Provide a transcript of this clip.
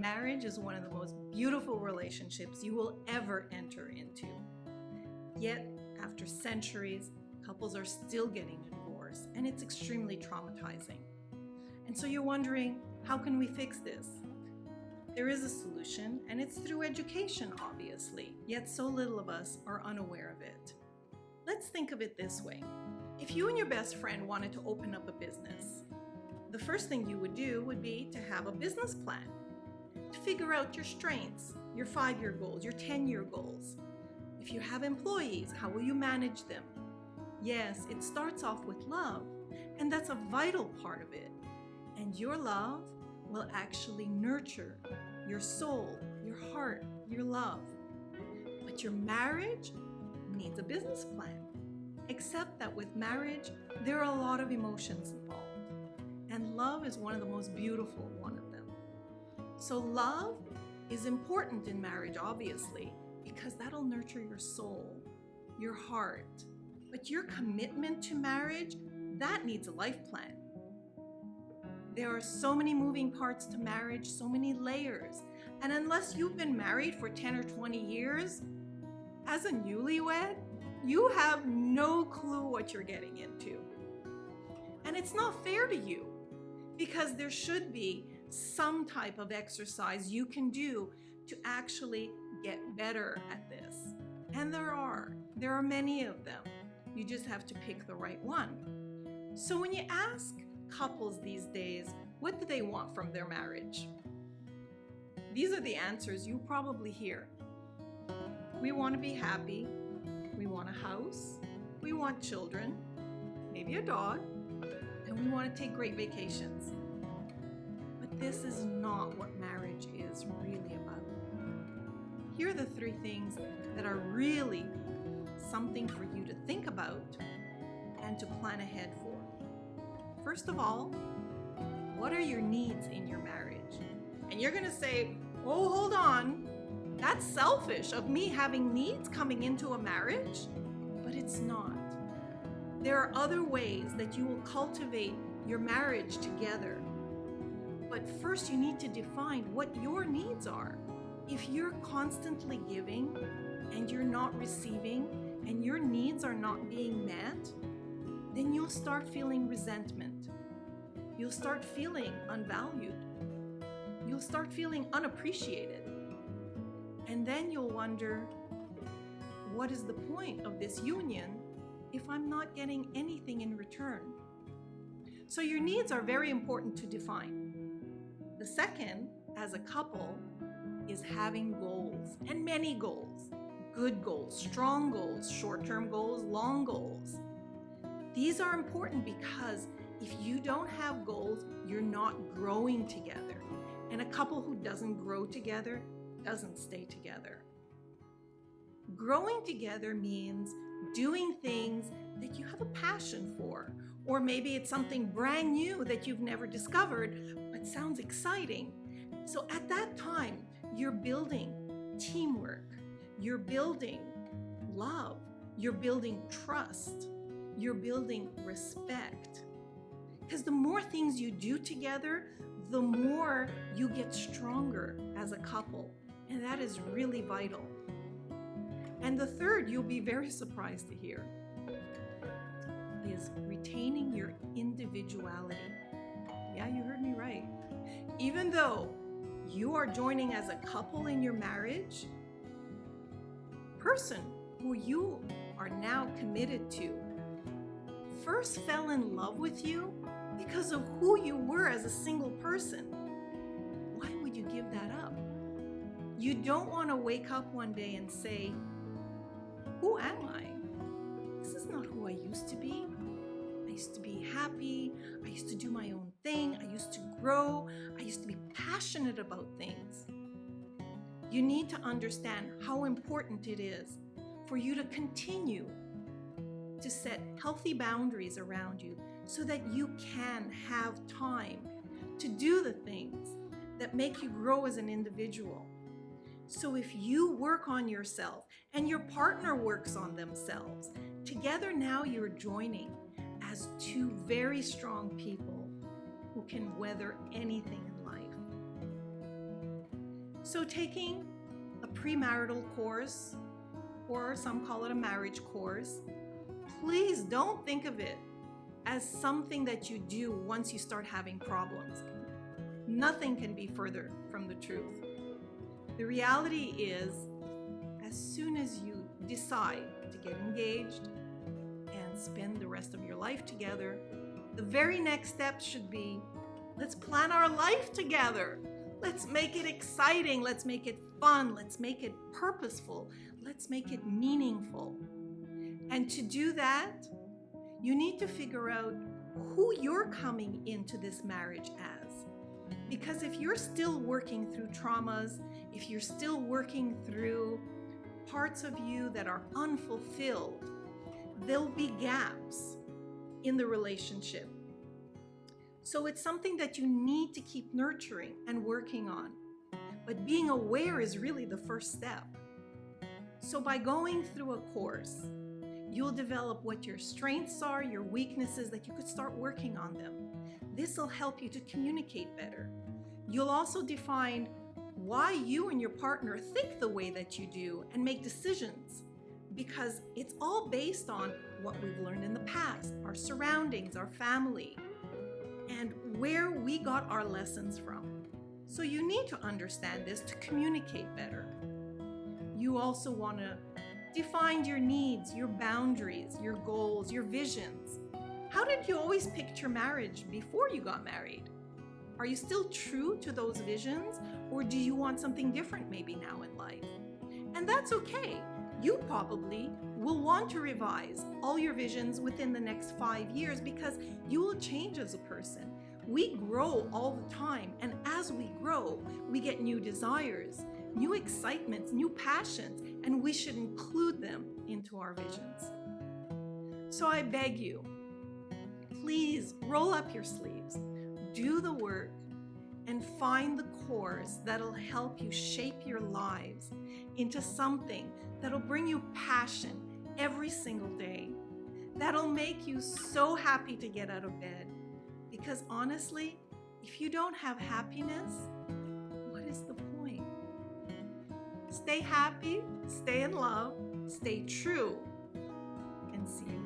Marriage is one of the most beautiful relationships you will ever enter into. Yet, after centuries, couples are still getting divorced, and it's extremely traumatizing. And so you're wondering, how can we fix this? There is a solution, and it's through education, obviously, yet so little of us are unaware of it. Let's think of it this way. If you and your best friend wanted to open up a business, the first thing you would do would be to have a business plan, to figure out your strengths, your 5-year goals, your 10-year goals. If you have employees, how will you manage them? Yes, it starts off with love, and that's a vital part of it. And your love will actually nurture your soul, your heart, your love. But your marriage needs a business plan. Except that with marriage, there are a lot of emotions involved. And love is one of the most beautiful one of them. So love is important in marriage, obviously, because that'll nurture your soul, your heart. But your commitment to marriage, that needs a life plan. There are so many moving parts to marriage, so many layers. And unless you've been married for 10 or 20 years, as a newlywed, you have no clue what you're getting into. And it's not fair to you, because there should be some type of exercise you can do to actually get better at this. And there are many of them. You just have to pick the right one. So when you ask couples these days, what do they want from their marriage? These are the answers you probably hear. We want to be happy. We want a house. We want children, maybe a dog, and we want to take great vacations. But this is not what marriage is really about. Here are the 3 things that are really something for you to think about and to plan ahead for. First of all, what are your needs in your marriage? And you're going to say, oh, hold on. That's selfish of me having needs coming into a marriage. But it's not. There are other ways that you will cultivate your marriage together. But first you need to define what your needs are. If you're constantly giving and you're not receiving and your needs are not being met, then you'll start feeling resentment. You'll start feeling unvalued. You'll start feeling unappreciated. And then you'll wonder, what is the point of this union if I'm not getting anything in return? So your needs are very important to define. The second, as a couple, is having goals, and many goals. Good goals, strong goals, short-term goals, long goals. These are important because if you don't have goals, you're not growing together. And a couple who doesn't grow together doesn't stay together. Growing together means doing things that you have a passion for, or maybe it's something brand new that you've never discovered but sounds exciting. So at that time, you're building teamwork, you're building love, you're building trust, you're building respect. Because the more things you do together, the more you get stronger as a couple. And that is really vital. And the third, you'll be very surprised to hear, is retaining your individuality. Yeah, you heard me right. Even though you are joining as a couple in your marriage, person who you are now committed to first fell in love with you because of who you were as a single person. Why would you give that up? You don't want to wake up one day and say, who am I? This is not who I used to be. I used to be happy. I used to do my own thing. I used to grow. I used to be passionate about things. You need to understand how important it is for you to continue to set healthy boundaries around you so that you can have time to do the things that make you grow as an individual. So if you work on yourself and your partner works on themselves, together now you're joining as 2 very strong people who can weather anything in life. So taking a premarital course, or some call it a marriage course, please don't think of it as something that you do once you start having problems. Nothing can be further from the truth. The reality is, as soon as you decide to get engaged and spend the rest of your life together, the very next step should be, let's plan our life together. Let's make it exciting. Let's make it fun. Let's make it purposeful. Let's make it meaningful. And to do that, you need to figure out who you're coming into this marriage as. Because if you're still working through traumas, if you're still working through parts of you that are unfulfilled, there'll be gaps in the relationship. So it's something that you need to keep nurturing and working on. But being aware is really the first step. So by going through a course, you'll develop what your strengths are, your weaknesses, that you could start working on them. This will help you to communicate better. You'll also define why you and your partner think the way that you do and make decisions, because it's all based on what we've learned in the past, our surroundings, our family, and where we got our lessons from. So you need to understand this to communicate better. You also want to define your needs, your boundaries, your goals, your visions. How did you always picture marriage before you got married? Are you still true to those visions, or do you want something different maybe now in life? And that's okay. You probably will want to revise all your visions within the next 5 years, because you will change as a person. We grow all the time, and as we grow, we get new desires, new excitements, new passions, and we should include them into our visions. So I beg you, please roll up your sleeves, do the work, and find the course that'll help you shape your lives into something that'll bring you passion every single day, that'll make you so happy to get out of bed. Because honestly, if you don't have happiness, what is the point? Stay happy, stay in love, stay true, and see you